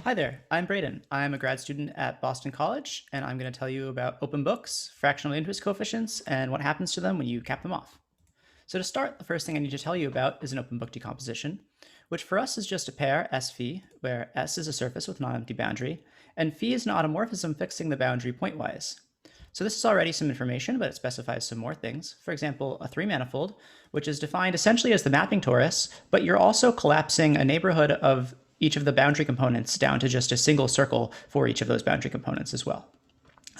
Hi there, I'm Braden. I'm a grad student at Boston College, and I'm going to tell you about open books, fractional interest coefficients, and what happens to them when you cap them off. So to start, the first thing I need to tell you about is an open book decomposition, which for us is just a pair, S phi, where S is a surface with non-empty boundary, and phi is an automorphism fixing the boundary pointwise. So this is already some information, but it specifies some more things. For example, a three-manifold, which is defined essentially as the mapping torus, but you're also collapsing a neighborhood of each of the boundary components down to just a single circle for each of those boundary components as well.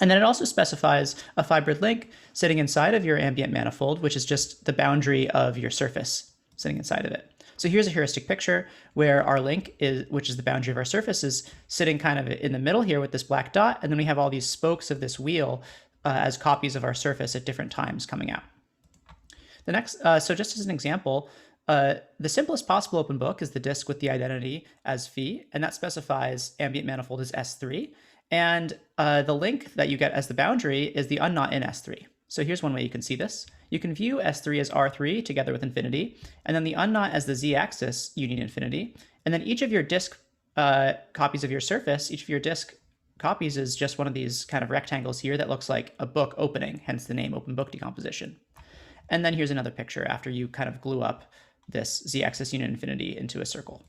And then it also specifies a fibered link sitting inside of your ambient manifold, which is just the boundary of your surface sitting inside of it. So here's a heuristic picture where our link is, which is the boundary of our surface, is sitting kind of in the middle here with this black dot, and then we have all these spokes of this wheel as copies of our surface at different times coming out. The next, so just as an example, the simplest possible open book is the disk with the identity as phi, and that specifies ambient manifold as S3. And the link that you get as the boundary is the unknot in S3. So here's one way you can see this. You can view S3 as R3 together with infinity, and then the unknot as the z-axis union infinity. And then each of your disk copies of your surface, each of your disk copies is just one of these kind of rectangles here that looks like a book opening, hence the name open book decomposition. And then here's another picture after you kind of glue up this z-axis union infinity into a circle.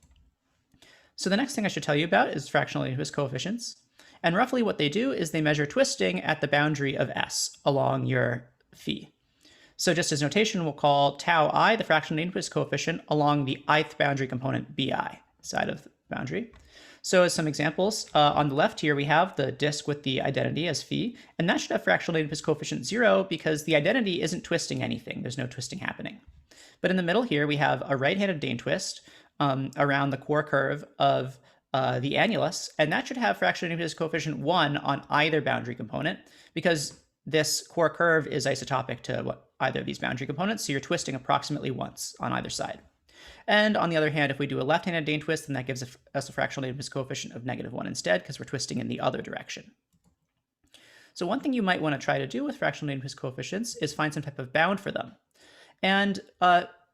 So the next thing I should tell you about is fractional twist coefficients. And roughly what they do is they measure twisting at the boundary of S along your phi. So just as notation, we'll call tau I the fractional twist coefficient along the ith boundary component bi side of the boundary. So as some examples, on the left here, we have the disk with the identity as phi, and that should have fractional twist coefficient 0 because the identity isn't twisting anything. There's no twisting happening. But in the middle here, we have a right-handed Dane twist around the core curve of the annulus, and that should have fractional twist coefficient 1 on either boundary component because this core curve is isotopic to either of these boundary components, so you're twisting approximately once on either side. And on the other hand, if we do a left-handed Dane twist, then that gives us a fractional twist coefficient of -1 instead because we're twisting in the other direction. So one thing you might want to try to do with fractional twist coefficients is find some type of bound for them. And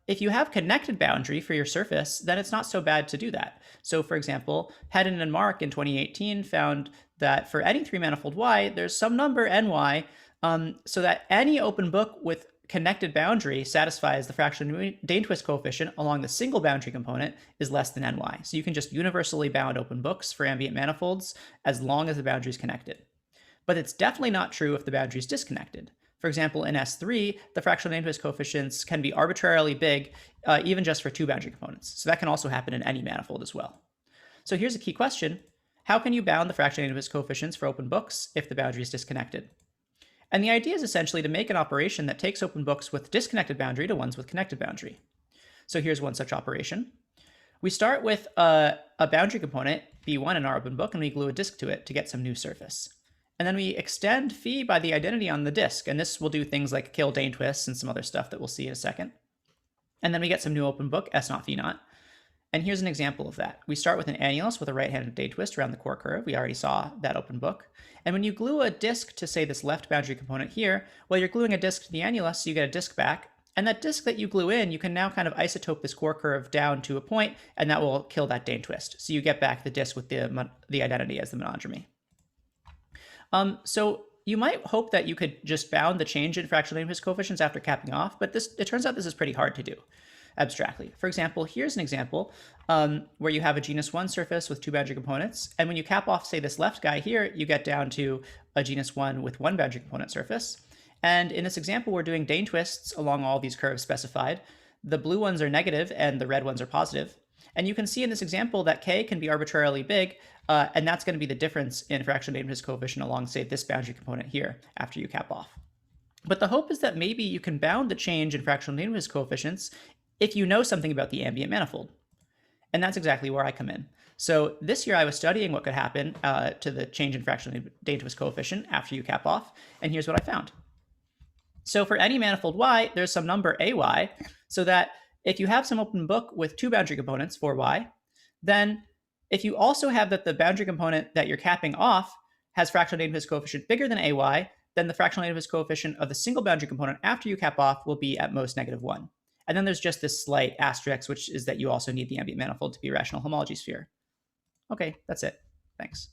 if you have connected boundary for your surface, then it's not so bad to do that. So for example, Hedden and Mark in 2018 found that for any three-manifold Y, there's some number ny, so that any open book with connected boundary satisfies the fractional Dane twist coefficient along the single boundary component is less than ny. So you can just universally bound open books for ambient manifolds as long as the boundary is connected. But it's definitely not true if the boundary is disconnected. For example, in S3, the fractional Dane twist coefficients can be arbitrarily big, even just for two boundary components. So that can also happen in any manifold as well. So here's a key question. How can you bound the fractional Dane twist coefficients for open books if the boundary is disconnected? And the idea is essentially to make an operation that takes open books with disconnected boundary to ones with connected boundary. So here's one such operation. We start with a boundary component, B1 in our open book, and we glue a disk to it to get some new surface. And then we extend phi by the identity on the disk, and this will do things like kill Dane twists and some other stuff that we'll see in a second. And then we get some new open book, S naught phi naught. And here's an example of that. We start with an annulus with a right-handed Dane twist around the core curve. We already saw that open book. And when you glue a disk to, say, this left boundary component here, well, you're gluing a disk to the annulus, so you get a disk back. And that disk that you glue in, you can now kind of isotope this core curve down to a point, and that will kill that Dane twist. So you get back the disk with the identity as the monodromy. So you might hope that you could just bound the change in fractional Dane twist coefficients after capping off, but it turns out this is pretty hard to do abstractly. For example, here's an example where you have a genus 1 surface with two boundary components, and when you cap off, say, this left guy here, you get down to a genus 1 with one boundary component surface. And in this example, we're doing Dane twists along all these curves specified. The blue ones are negative and the red ones are positive. And you can see in this example that k can be arbitrarily big, and that's going to be the difference in fractional Dane twist coefficient along, say, this boundary component here after you cap off. But the hope is that maybe you can bound the change in fractional Dane twist coefficients if you know something about the ambient manifold. And that's exactly where I come in. So this year I was studying what could happen to the change in fractional Dane twist coefficient after you cap off, and here's what I found. So for any manifold Y, there's some number AY, so that if you have some open book with two boundary components for Y, then if you also have that the boundary component that you're capping off has fractional Dane twist coefficient bigger than AY, then the fractional Dane twist coefficient of the single boundary component after you cap off will be at most -1. And then there's just this slight asterisk, which is that you also need the ambient manifold to be a rational homology sphere. Okay, that's it. Thanks.